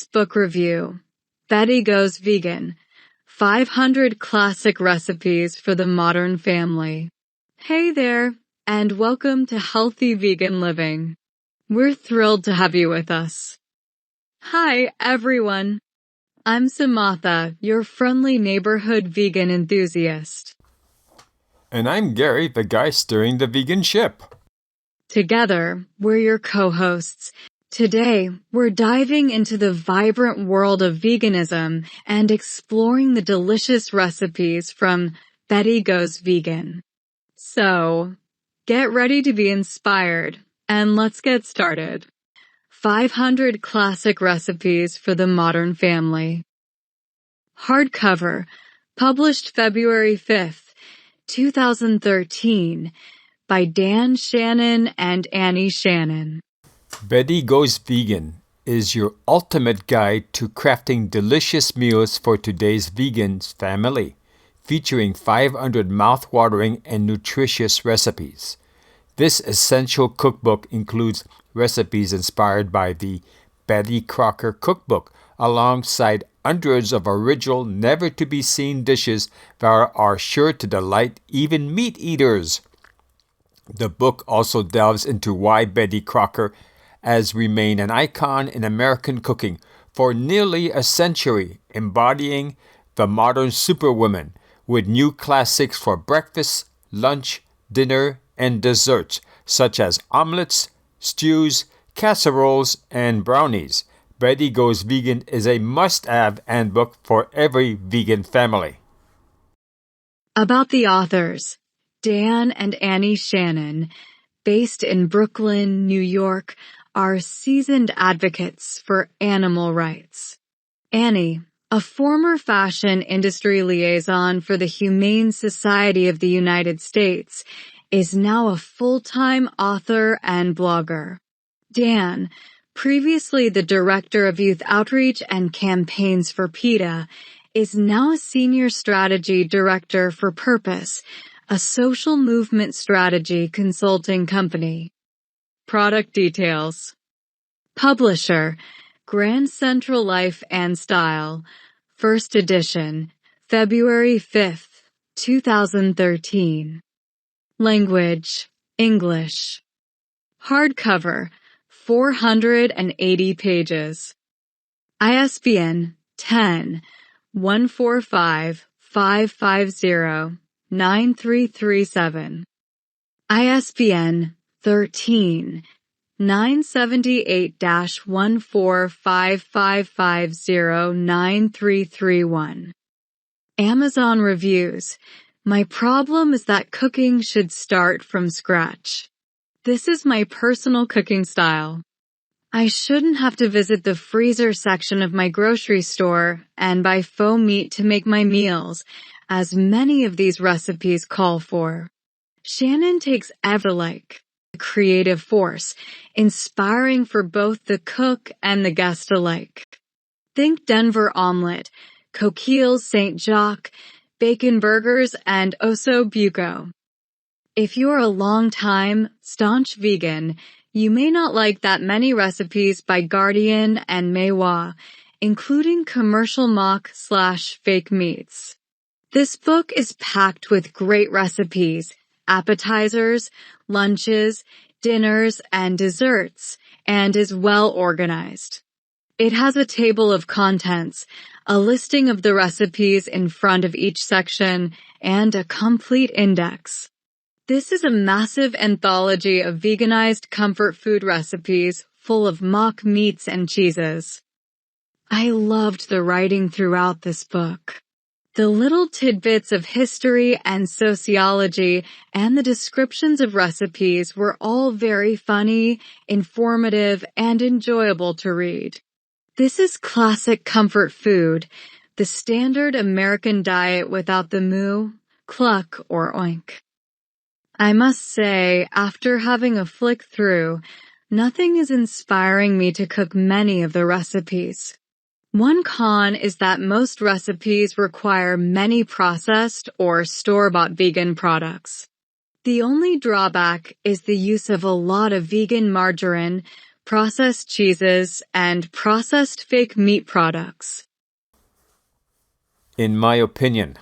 This book review, Betty Goes Vegan, 500 Classic Recipes for the Modern Family. Hey there, and welcome to Healthy Vegan Living. We're thrilled to have you with us. Hi, everyone. I'm Samatha, your friendly neighborhood vegan enthusiast. And I'm Gary, the guy steering the vegan ship. Together, we're your co-hosts. Today, we're diving into the vibrant world of veganism and exploring the delicious recipes from Betty Goes Vegan. So, get ready to be inspired, and let's get started. 500 Classic Recipes for the Modern Family. Hardcover, published February 5th, 2013, by Dan Shannon and Annie Shannon. Betty Goes Vegan is your ultimate guide to crafting delicious meals for today's vegan family, featuring 500 mouth-watering and nutritious recipes. This essential cookbook includes recipes inspired by the Betty Crocker Cookbook, alongside hundreds of original, never-to-be-seen dishes that are sure to delight even meat eaters. The book also delves into why Betty Crocker has remained an icon in American cooking for nearly a century, embodying the modern superwoman with new classics for breakfast, lunch, dinner, and desserts, such as omelets, stews, casseroles, and brownies. Betty Goes Vegan is a must-have handbook for every vegan family. About the authors, Dan and Annie Shannon, based in Brooklyn, New York, are seasoned advocates for animal rights. Annie, a former fashion industry liaison for the Humane Society of the United States, is now a full-time author and blogger. Dan, previously the director of youth outreach and campaigns for PETA, is now a senior strategy director for Purpose, a social movement strategy consulting company. Product details. Publisher, Grand Central Life and Style, First Edition, February 5th, 2013. Language, English. Hardcover, 480 pages. ISBN 10-145-550-9337. ISBN 13-978-14555093331. Amazon reviews. My problem is that cooking should start from scratch. This is my personal cooking style. I shouldn't have to visit the freezer section of my grocery store and buy faux meat to make my meals, as many of these recipes call for. Shannon takes like a creative force, inspiring for both the cook and the guest alike. Think Denver omelet, coquilles St. Jacques, bacon burgers, and osso buco. If you're a long-time, staunch vegan, you may not like that many recipes by Guardian and Meiwa, including commercial mock/fake meats. This book is packed with great recipes, appetizers, lunches, dinners, and desserts, and is well organized. It has a table of contents, a listing of the recipes in front of each section, and a complete index. This is a massive anthology of veganized comfort food recipes full of mock meats and cheeses. I loved the writing throughout this book. The little tidbits of history and sociology and the descriptions of recipes were all very funny, informative, and enjoyable to read. This is classic comfort food, the standard American diet without the moo, cluck, or oink. I must say, after having a flick through, nothing is inspiring me to cook many of the recipes. One con is that most recipes require many processed or store-bought vegan products. The only drawback is the use of a lot of vegan margarine, processed cheeses, and processed fake meat products. In my opinion,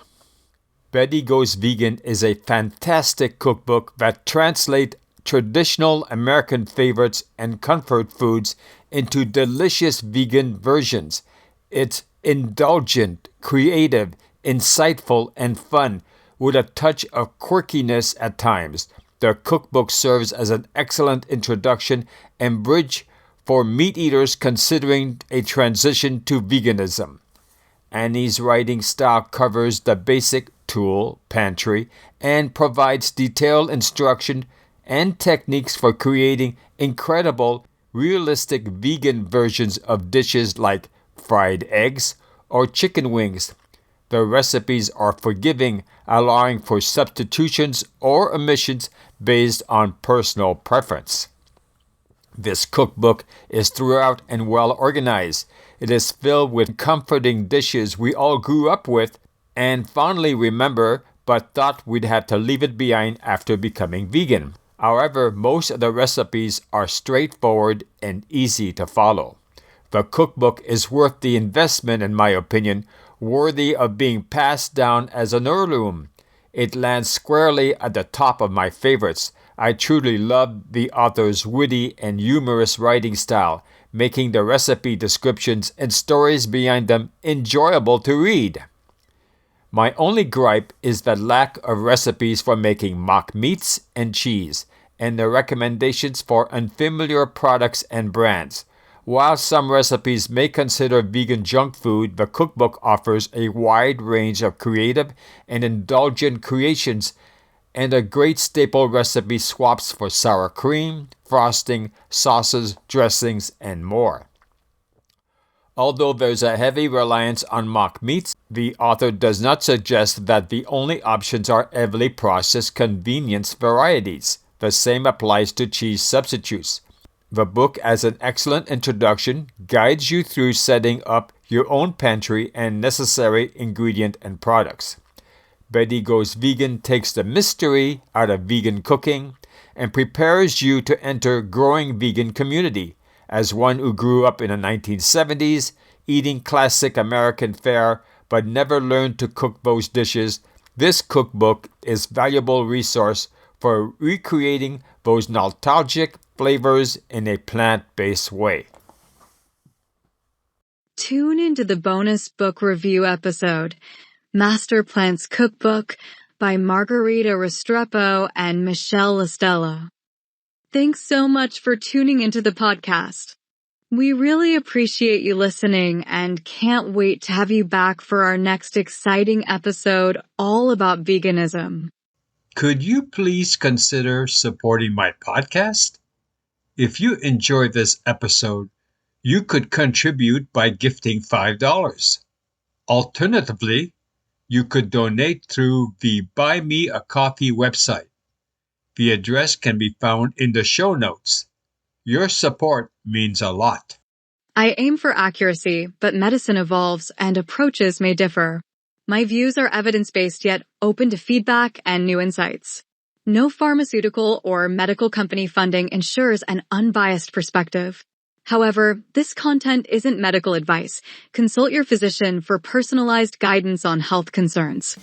Betty Goes Vegan is a fantastic cookbook that translates traditional American favorites and comfort foods into delicious vegan versions. It's indulgent, creative, insightful, and fun, with a touch of quirkiness at times. The cookbook serves as an excellent introduction and bridge for meat eaters considering a transition to veganism. Annie's writing style covers the basic tool pantry and provides detailed instruction and techniques for creating incredible, realistic vegan versions of dishes like fried eggs or chicken wings. The recipes are forgiving, allowing for substitutions or omissions based on personal preference. This cookbook is throughout and well organized. It is filled with comforting dishes we all grew up with and fondly remember, but thought we'd have to leave it behind after becoming vegan. However, most of the recipes are straightforward and easy to follow. The cookbook is worth the investment, in my opinion, worthy of being passed down as an heirloom. It lands squarely at the top of my favorites. I truly love the author's witty and humorous writing style, making the recipe descriptions and stories behind them enjoyable to read. My only gripe is the lack of recipes for making mock meats and cheese, and the recommendations for unfamiliar products and brands. While some recipes may consider vegan junk food, the cookbook offers a wide range of creative and indulgent creations and a great staple recipe swaps for sour cream, frosting, sauces, dressings, and more. Although there's a heavy reliance on mock meats, the author does not suggest that the only options are heavily processed convenience varieties. The same applies to cheese substitutes. The book, as an excellent introduction, guides you through setting up your own pantry and necessary ingredient and products. Betty Goes Vegan takes the mystery out of vegan cooking and prepares you to enter growing vegan community. As one who grew up in the 1970s, eating classic American fare but never learned to cook those dishes, this cookbook is a valuable resource for recreating those nostalgic flavors in a plant-based way. Tune into the bonus book review episode, Master Plant's Cookbook by Margarita Restrepo and Michelle Listella. Thanks so much for tuning into the podcast. We really appreciate you listening and can't wait to have you back for our next exciting episode all about veganism. Could you please consider supporting my podcast? If you enjoyed this episode, you could contribute by gifting $5. Alternatively, you could donate through the Buy Me a Coffee website. The address can be found in the show notes. Your support means a lot. I aim for accuracy, but medicine evolves and approaches may differ. My views are evidence-based yet open to feedback and new insights. No pharmaceutical or medical company funding ensures an unbiased perspective. However, this content isn't medical advice. Consult your physician for personalized guidance on health concerns.